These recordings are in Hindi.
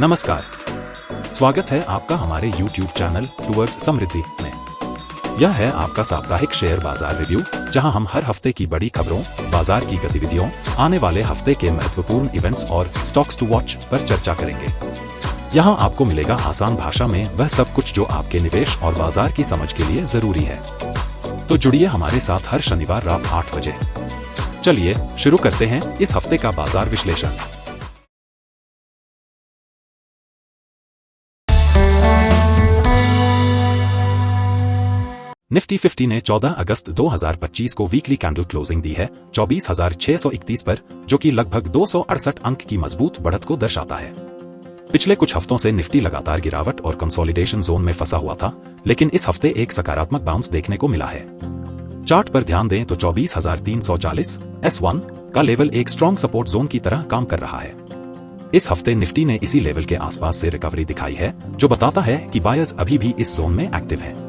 नमस्कार, स्वागत है आपका हमारे YouTube चैनल टूवर्ड्स समृद्धि में। यह है आपका साप्ताहिक शेयर बाजार रिव्यू, जहां हम हर हफ्ते की बड़ी खबरों, बाजार की गतिविधियों, आने वाले हफ्ते के महत्वपूर्ण इवेंट्स और स्टॉक्स टू वॉच पर चर्चा करेंगे। यहां आपको मिलेगा आसान भाषा में वह सब कुछ जो आपके निवेश और बाजार की समझ के लिए जरूरी है। तो जुड़िए हमारे साथ हर शनिवार रात 8 बजे। चलिए शुरू करते हैं इस हफ्ते का बाजार विश्लेषण। निफ्टी 50 ने 14 अगस्त 2025 को वीकली कैंडल क्लोजिंग दी है 24,631 पर, जो कि लगभग 268 अंक की मजबूत बढ़त को दर्शाता है। पिछले कुछ हफ्तों से निफ्टी लगातार गिरावट और कंसोलिडेशन जोन में फंसा हुआ था, लेकिन इस हफ्ते एक सकारात्मक बाउंस देखने को मिला है। चार्ट पर ध्यान दें तो 24,340 S1 का लेवल एक स्ट्रॉन्ग सपोर्ट जोन की तरह काम कर रहा है। इस हफ्ते निफ्टी ने इसी लेवल के आसपास से रिकवरी दिखाई है, जो बताता है कि बायर्स अभी भी इस जोन में एक्टिव हैं।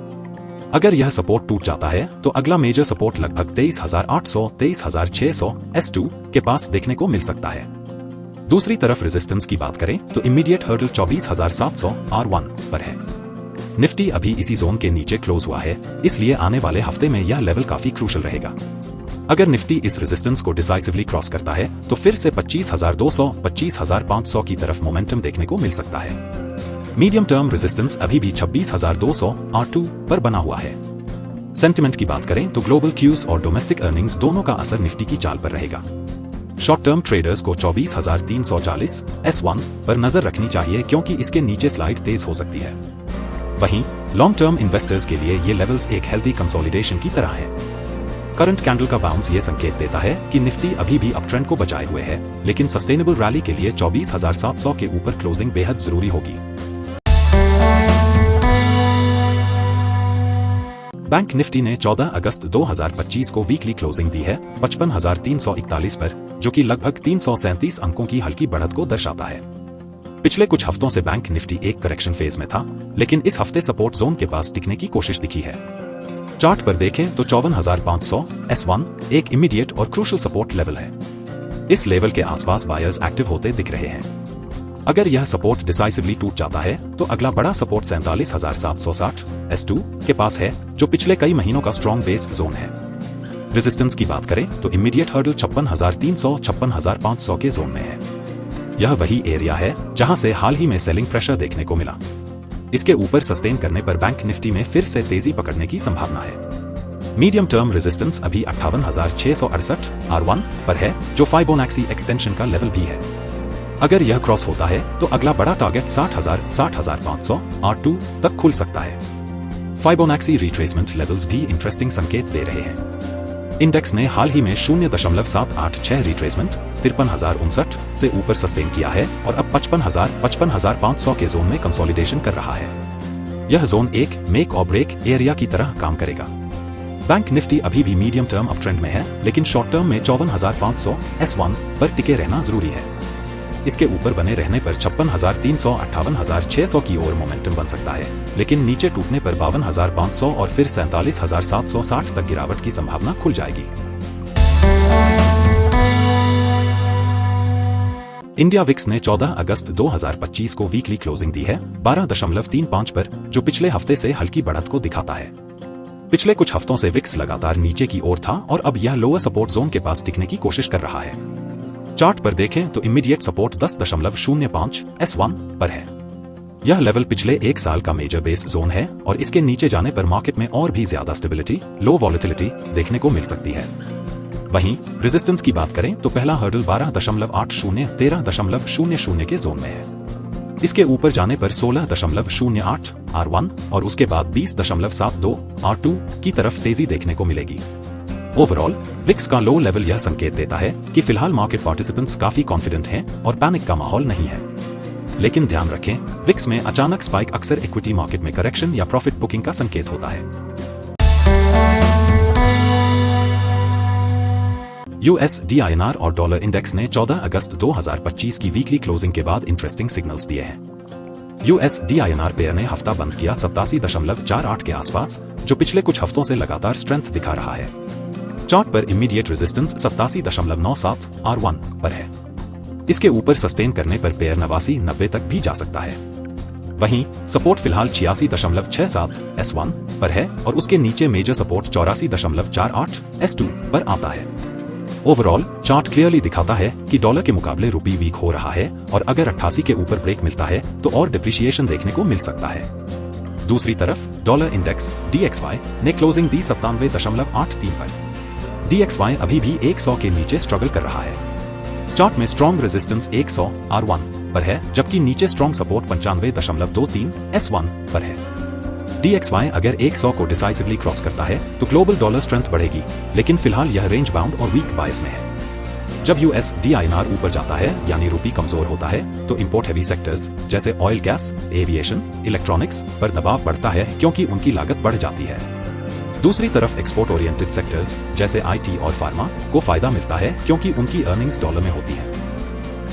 अगर यह सपोर्ट टूट जाता है तो अगला मेजर सपोर्ट लगभग 23,800 23,600 S2 के पास देखने को मिल सकता है। दूसरी तरफ रेजिस्टेंस की बात करें तो इमीडिएट हर्डल 24,700 R1 पर है। निफ्टी अभी इसी जोन के नीचे क्लोज हुआ है, इसलिए आने वाले हफ्ते में यह लेवल काफी क्रूशल रहेगा। अगर निफ्टी इस रेजिस्टेंस को डिसाइसिवली क्रॉस करता है तो फिर से 25,200 25,500 की तरफ मोमेंटम देखने को मिल सकता है। मीडियम टर्म रेजिस्टेंस अभी भी 26,200 R2 पर बना हुआ है। सेंटिमेंट की बात करें तो ग्लोबल क्यूज और डोमेस्टिक अर्निंग्स दोनों का असर निफ्टी की चाल पर रहेगा। शॉर्ट टर्म ट्रेडर्स को 24,340 S1 पर नजर रखनी चाहिए, क्योंकि इसके नीचे स्लाइड तेज हो सकती है। वहीं लॉन्ग टर्म इन्वेस्टर्स के लिए ये लेवल्स एक हेल्दी कंसोलिडेशन की तरह है। करंट कैंडल का बाउंस ये संकेत देता है कि निफ्टी अभी भी अप ट्रेंड को बचाए हुए है, लेकिन सस्टेनेबल रैली के लिए 24,700 के ऊपर क्लोजिंग बेहद जरूरी होगी। बैंक निफ्टी ने 14 अगस्त 2025 को वीकली क्लोजिंग दी है 55,341 पर, जो कि लगभग 337 अंकों की हल्की बढ़त को दर्शाता है। पिछले कुछ हफ्तों से बैंक निफ्टी एक करेक्शन फेज में था, लेकिन इस हफ्ते सपोर्ट जोन के पास टिकने की कोशिश दिखी है। चार्ट पर देखें तो 54,500 S1 एक इमीडिएट और क्रूशल सपोर्ट लेवल है। इस लेवल के आसपास बायर्स एक्टिव होते दिख रहे हैं। अगर यह सपोर्ट डिसाइसिवली टूट जाता है तो अगला बड़ा सपोर्ट 47,760 S2 के पास है, जो पिछले कई महीनों का स्ट्रॉन्ग बेस जोन है। रेजिस्टेंस की बात करें तो इमीडिएट हर्डल 56,300 56,500 के जोन में है। यह वही एरिया है जहां से हाल ही में सेलिंग प्रेशर देखने को मिला। इसके ऊपर सस्टेन करने पर बैंक निफ्टी में फिर से तेजी पकड़ने की संभावना है। मीडियम टर्म रेजिस्टेंस अभी 58,668 R1 पर है, जो फाइबोनैक्सी एक्सटेंशन का लेवल भी है। अगर यह क्रॉस होता है तो अगला बड़ा टारगेट 60,500 R2 तक खुल सकता है। फाइबोनैक्सी रिट्रेसमेंट लेवल्स भी इंटरेस्टिंग संकेत दे रहे हैं। इंडेक्स ने हाल ही में 0.786 रिट्रेसमेंट 53,059 से ऊपर सस्टेन किया है और अब 55,500 के जोन में कंसोलिडेशन कर रहा है। यह जोन एक मेक और ब्रेक एरिया की तरह काम करेगा। बैंक निफ्टी अभी भी मीडियम टर्म अप ट्रेंड में है, लेकिन शॉर्ट टर्म में 54,500 S1 पर टिके रहना जरूरी है। इसके ऊपर बने रहने पर 56,300 58,600 की ओर मोमेंटम बन सकता है, लेकिन नीचे टूटने पर 52,500 और फिर 47,760 तक गिरावट की संभावना खुल जाएगी। इंडिया विक्स ने 14 अगस्त 2025 को वीकली क्लोजिंग दी है 12.35 पर, जो पिछले हफ्ते से हल्की बढ़त को दिखाता है। पिछले कुछ हफ्तों से विक्स लगातार नीचे की ओर था और अब यह लोअर सपोर्ट जोन के पास टिकने की कोशिश कर रहा है। चार्ट पर देखें तो इमीडिएट सपोर्ट 10.05 S1 पर है। यह लेवल पिछले एक साल का मेजर बेस जोन है और इसके नीचे जाने पर मार्केट में और भी ज्यादा स्टेबिलिटी, लो वॉलेटिलिटी देखने को मिल सकती है। वहीं रेजिस्टेंस की बात करें तो पहला हर्डल 12.80 13.00 के जोन में है। इसके ऊपर जाने पर 16.08 R1 और उसके बाद 20.72 R2 की तरफ तेजी देखने को मिलेगी। ओवरऑल विक्स का लो लेवल यह संकेत देता है कि फिलहाल मार्केट पार्टिसिपेंट्स काफी कॉन्फिडेंट हैं और पैनिक का माहौल नहीं है। लेकिन ध्यान रखें, विक्स में अचानक स्पाइक अक्सर इक्विटी मार्केट में करेक्शन या प्रॉफिट बुकिंग का संकेत होता है। USD INR और डॉलर इंडेक्स ने 14 अगस्त 2025 की वीकली क्लोजिंग के बाद इंटरेस्टिंग सिग्नल्स दिए हैं। USD INR पेयर ने हफ्ता बंद किया 87.48 के आसपास, जो पिछले कुछ हफ्तों से लगातार स्ट्रेंथ दिखा रहा है। चार्ट पर इमीडिएट रेजिस्टेंस 87.97 R1 पर है। इसके ऊपर सस्टेन करने पर पेयर 89-90 तक भी जा सकता है। वहीं सपोर्ट फिलहाल 86.67 S1 पर है और उसके नीचे मेजर सपोर्ट 84.48 S2 पर आता है। ओवरऑल चार्ट क्लियरली दिखाता है कि डॉलर के मुकाबले रुपी वीक हो रहा है और अगर 88 के ऊपर ब्रेक मिलता है तो और डिप्रिसिएशन देखने को मिल सकता है। दूसरी तरफ डॉलर इंडेक्स DXY ने क्लोजिंग दी 97.83 पर। DXY अभी भी 100 के नीचे स्ट्रगल कर रहा है। चार्ट में स्ट्रॉन्ग रेजिस्टेंस 100 R1 पर है, जबकि नीचे स्ट्रॉन्ग सपोर्ट 95.23 S1 पर है। DXY अगर 100 को डिसाइसिवली क्रॉस करता है तो ग्लोबल डॉलर स्ट्रेंथ बढ़ेगी, लेकिन फिलहाल यह रेंज बाउंड और वीक बायस में है। जब USD/INR ऊपर जाता है यानी रुपी कमजोर होता है तो इंपोर्ट हैवी सेक्टर्स जैसे ऑयल, गैस, एविएशन, इलेक्ट्रॉनिक्स पर दबाव बढ़ता है क्योंकि उनकी लागत बढ़ जाती है। दूसरी तरफ एक्सपोर्ट ओरिएंटेड सेक्टर्स जैसे IT और फार्मा को फायदा मिलता है क्योंकि उनकी अर्निंग्स डॉलर में होती है।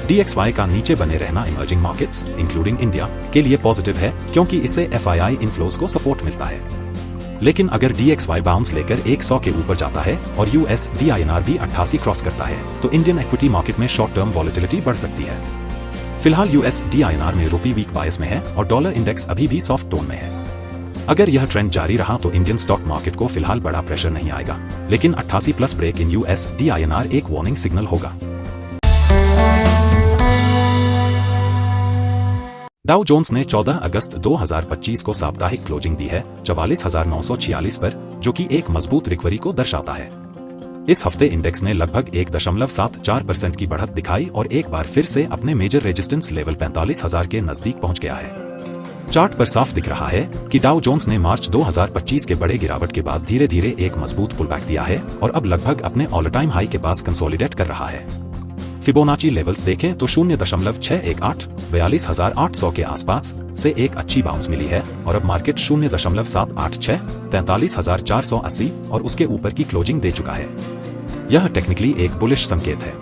DXY का नीचे बने रहना इमर्जिंग मार्केट्स इंक्लूडिंग इंडिया के लिए पॉजिटिव है क्योंकि इससे FII इनफ्लोज को सपोर्ट मिलता है। लेकिन अगर DXY बाउंस लेकर 100 के ऊपर जाता है और USD/INR भी 88 क्रॉस करता है तो इंडियन इक्विटी मार्केट में शॉर्ट टर्म वॉलेटिलिटी बढ़ सकती है। फिलहाल USD/INR में रुपी वीक बायस में है और डॉलर इंडेक्स अभी भी सॉफ्ट टोन में है। अगर यह ट्रेंड जारी रहा तो इंडियन स्टॉक मार्केट को फिलहाल बड़ा प्रेशर नहीं आएगा, लेकिन 88 प्लस ब्रेक इन USD/INR एक वार्निंग सिग्नल होगा। डाउ जोन्स ने 14 अगस्त 2025 को साप्ताहिक क्लोजिंग दी है 44,946 पर, जो कि एक मजबूत रिकवरी को दर्शाता है। इस हफ्ते इंडेक्स ने लगभग 1.74% की बढ़त दिखाई और एक बार फिर से अपने मेजर रेजिस्टेंस लेवल 45,000 के नजदीक पहुंच गया है। चार्ट पर साफ दिख रहा है कि डाउ जोन्स ने मार्च 2025 के बड़े गिरावट के बाद धीरे धीरे एक मजबूत पुलबैक दिया है और अब लगभग अपने ऑल टाइम हाई के पास कंसोलिडेट कर रहा है। फिबोनाची लेवल्स देखें तो 0.618 42,800 के आसपास से एक अच्छी बाउंस मिली है और अब मार्केट 0.786 43,480 और उसके ऊपर की क्लोजिंग दे चुका है। यह टेक्निकली एक बुलिश संकेत है।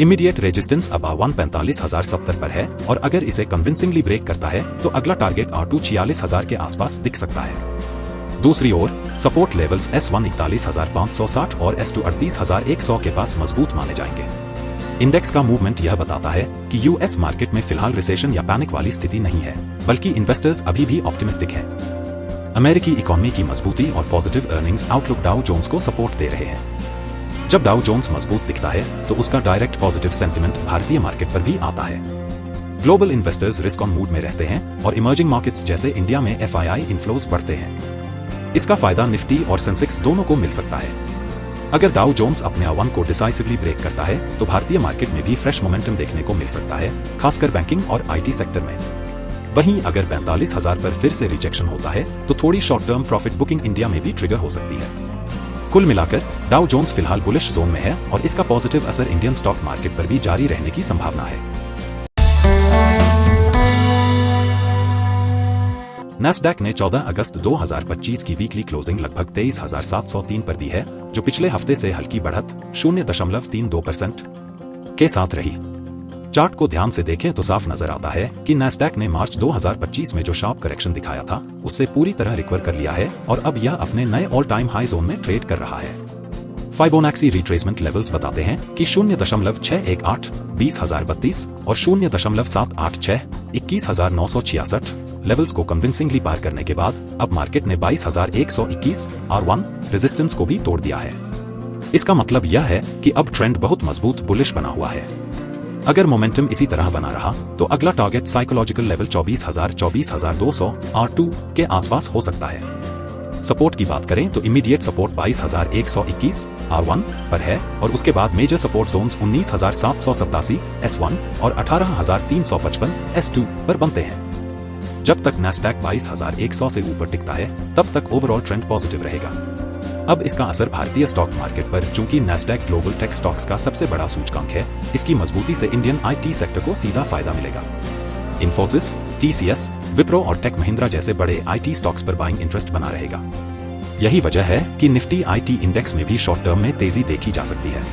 इमीडिएट रेजिस्टेंस अब 45,070 पर है और अगर इसे कन्विंसिंगली ब्रेक करता है तो अगला टारगेट R2 46,000 के आसपास दिख सकता है। दूसरी ओर सपोर्ट लेवल्स S1 41,560 और S2 38,100 के पास मजबूत माने जाएंगे। इंडेक्स का मूवमेंट यह बताता है कि US मार्केट में फिलहाल रिसेशन या पैनिक वाली स्थिति नहीं है, बल्कि इन्वेस्टर्स अभी भी ऑप्टिमिस्टिक हैं। अमेरिकी इकोनॉमी की मजबूती और positive earnings outlook Dow Jones को सपोर्ट दे रहे हैं। जब डाउ जोन्स मजबूत दिखता है तो उसका डायरेक्ट पॉजिटिव सेंटिमेंट भारतीय मार्केट पर भी आता है। Global investors risk on mood में रहते हैं और इमर्जिंग मार्केट्स जैसे इंडिया में FII इनफ्लोज बढ़ते हैं। इसका फायदा निफ्टी और सेंसेक्स दोनों को मिल सकता है। अगर डाउ जोन्स अपने A1 को डिसाइसिवली ब्रेक करता है तो भारतीय मार्केट में भी फ्रेश मोमेंटम देखने को मिल सकता है, खासकर बैंकिंग और IT सेक्टर में। वहीं अगर 45,000 पर फिर से रिजेक्शन होता है तो थोड़ी short term profit booking India में भी ट्रिगर हो सकती है। कुल मिलाकर डाउ जोन्स फिलहाल बुलिश जोन में है और इसका पॉजिटिव असर इंडियन स्टॉक मार्केट पर भी जारी रहने की संभावना है। नैस्डैक ने 14 अगस्त 2025 की वीकली क्लोजिंग लगभग 23,703 पर दी है, जो पिछले हफ्ते से हल्की बढ़त 0.32% के साथ रही। चार्ट को ध्यान से देखें तो साफ नजर आता है कि नैस्डैक ने मार्च 2025 में जो शार्प करेक्शन दिखाया था उससे पूरी तरह रिकवर कर लिया है और अब यह अपने नए ऑल टाइम हाई जोन में ट्रेड कर रहा है। फाइबोनैक्सी रिट्रेसमेंट लेवल्स बताते हैं कि 0.618 20,032 और 0.786 21,966 लेवल्स को कन्विंसिंगली पार करने के बाद अब मार्केट ने 22,121 R1 रेजिस्टेंस को भी तोड़ दिया है। इसका मतलब यह है कि अब ट्रेंड बहुत मजबूत बुलिश बना हुआ है। अगर मोमेंटम इसी तरह बना रहा तो अगला टारगेट साइकोलॉजिकल लेवल 24,200 R2 के आसपास हो सकता है। सपोर्ट की बात करें तो इमीडिएट सपोर्ट 22,121 R1 पर है और उसके बाद मेजर सपोर्ट जोन्स 19,787 S1 और 18,355 S2 पर बनते हैं। जब तक नैस्डैक 22,100 से ऊपर टिकता है तब तक ओवरऑल ट्रेंड पॉजिटिव रहेगा। अब इसका असर भारतीय स्टॉक मार्केट पर, चूंकि नैस्डैक ग्लोबल टेक स्टॉक्स का सबसे बड़ा सूचकांक है, इसकी मजबूती से इंडियन IT सेक्टर को सीधा फायदा मिलेगा। इन्फोसिस, TCS, विप्रो और टेक महिंद्रा जैसे बड़े IT स्टॉक्स पर बाइंग इंटरेस्ट बना रहेगा। यही वजह है कि निफ्टी IT इंडेक्स में भी शॉर्ट टर्म में तेजी देखी जा सकती है।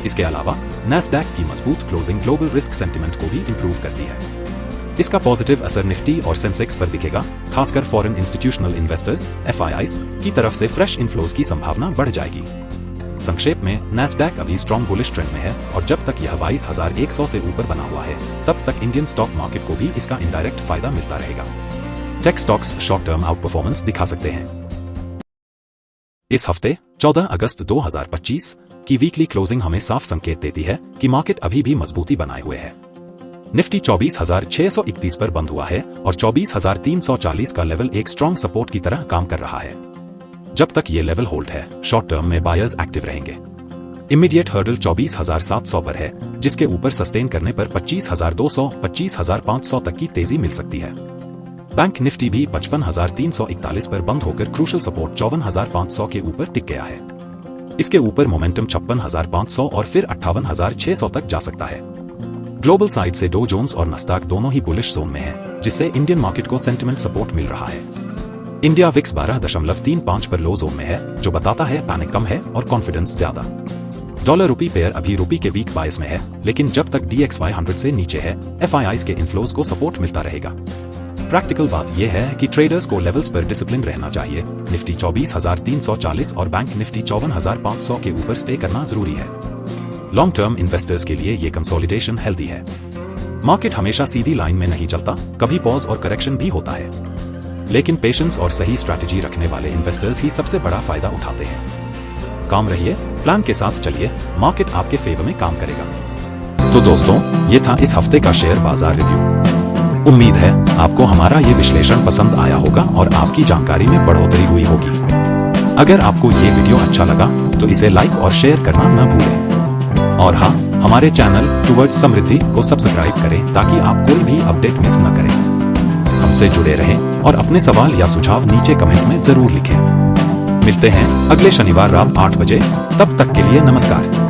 इसके अलावा नैस्डैक की मजबूत क्लोजिंग ग्लोबल रिस्क सेंटिमेंट को भी इंप्रूव करती है। इसका पॉजिटिव असर निफ्टी और सेंसेक्स पर दिखेगा, खासकर फॉरेन इंस्टीट्यूशनल इन्वेस्टर्स FIIs की तरफ से फ्रेश इनफ्लोज की संभावना बढ़ जाएगी। संक्षेप में, नैस्डैक अभी स्ट्रॉन्ग बुलिश ट्रेंड में है और जब तक यह 22,100 से ऊपर बना हुआ है तब तक इंडियन स्टॉक मार्केट को भी इसका इनडायरेक्ट फायदा मिलता रहेगा। Tech stocks short term out performance दिखा सकते हैं। इस हफ्ते 14 अगस्त 2025 की वीकली क्लोजिंग हमें साफ संकेत देती है कि मार्केट अभी भी मजबूती बनाए हुए है। निफ्टी 24,631 पर बंद हुआ है और 24,340 का लेवल एक स्ट्रॉन्ग सपोर्ट की तरह काम कर रहा है। जब तक ये लेवल होल्ड है, शॉर्ट टर्म में बायर्स एक्टिव रहेंगे। इमीडिएट हर्डल 24,700 पर है, जिसके ऊपर सस्टेन करने पर 25,200, 25,500 तक की तेजी मिल सकती है। बैंक निफ्टी भी 55,341 पर बंद होकर क्रूशल सपोर्ट 54,500 के ऊपर टिक गया है। इसके ऊपर मोमेंटम 56,500 और फिर 58,600 तक जा सकता है। ग्लोबल साइड से डो जोन्स और नस्डैक दोनों ही बुलिश जोन में हैं, जिससे इंडियन मार्केट को सेंटिमेंट सपोर्ट मिल रहा है। इंडिया विक्स 12.35 पर लो जोन में है, जो बताता है पैनिक कम है और कॉन्फिडेंस ज्यादा। डॉलर रुपी पेयर अभी रुपी के वीक बायस में है, लेकिन जब तक DXY 100 से नीचे है, FIIs के इन्फ्लोज को सपोर्ट मिलता रहेगा। प्रैक्टिकल बात यह है कि ट्रेडर्स को लेवल्स पर डिसिप्लिन रहना चाहिए। निफ्टी 24,340 और बैंक निफ्टी 54,500 के ऊपर स्टे करना जरूरी है। लॉन्ग टर्म इन्वेस्टर्स के लिए ये कंसोलिडेशन हेल्दी है। मार्केट हमेशा सीधी लाइन में नहीं चलता, कभी पॉज और करेक्शन भी होता है, लेकिन पेशेंस और सही स्ट्रैटेजी रखने वाले इन्वेस्टर्स ही सबसे बड़ा फायदा उठाते हैं। काम रहिए, प्लान के साथ चलिए, मार्केट आपके फेवर में काम करेगा। तो दोस्तों, ये था इस हफ्ते का शेयर बाजार रिव्यू। उम्मीद है आपको हमारा ये विश्लेषण पसंद आया होगा और आपकी जानकारी में बढ़ोतरी हुई होगी। अगर आपको ये वीडियो अच्छा लगा तो इसे लाइक और शेयर करना न भूलें। और हाँ, हमारे चैनल टुवर्ड्स समृद्धि को सब्सक्राइब करें ताकि आप कोई भी अपडेट मिस न करें। हमसे जुड़े रहें और अपने सवाल या सुझाव नीचे कमेंट में जरूर लिखें। मिलते हैं अगले शनिवार रात 8 बजे, तब तक के लिए नमस्कार।